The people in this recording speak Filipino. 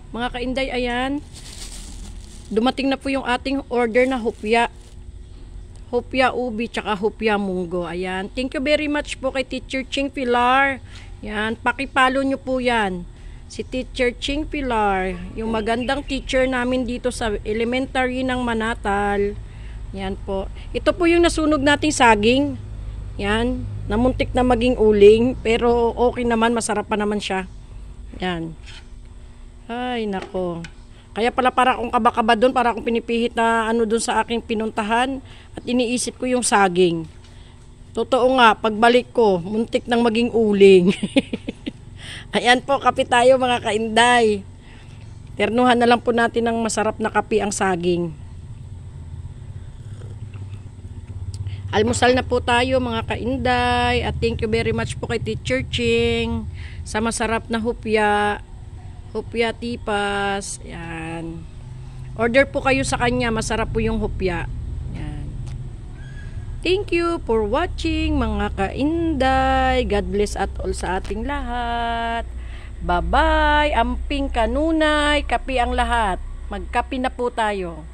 Mga kainday, ayan. Dumating na po yung ating order na hopya. Hopya ubi tsaka hopya munggo. Ayan. Thank you very much po kay Teacher Ching Pilar. Yan. Pakipalo nyo po yan. Si Teacher Ching Pilar. Yung magandang teacher namin dito sa elementary ng Manatal. Yan po. Ito po yung nasunog nating saging. Yan. Namuntik na maging uling. Pero okay naman. Masarap pa naman siya. Yan. Ay, nako. Kaya pala para akong kaba-kaba doon, para akong pinipihit na ano doon sa aking pinuntahan at iniisip ko yung saging. Totoo nga, pagbalik ko, muntik nang maging uling. Ayan po, kape tayo mga kainday. Ternuhan na lang po natin ng masarap na kape ang saging. Almusal na po tayo mga kainday at thank you very much po kay Teacher Ching sa masarap na hopya. Hopya tipas. Yan. Order po kayo sa kanya. Masarap po yung hopya. Yan. Thank you for watching mga kainday. God bless at all sa ating lahat. Bye-bye. Amping kanunay. Kapi ang lahat. Magkapi na po tayo.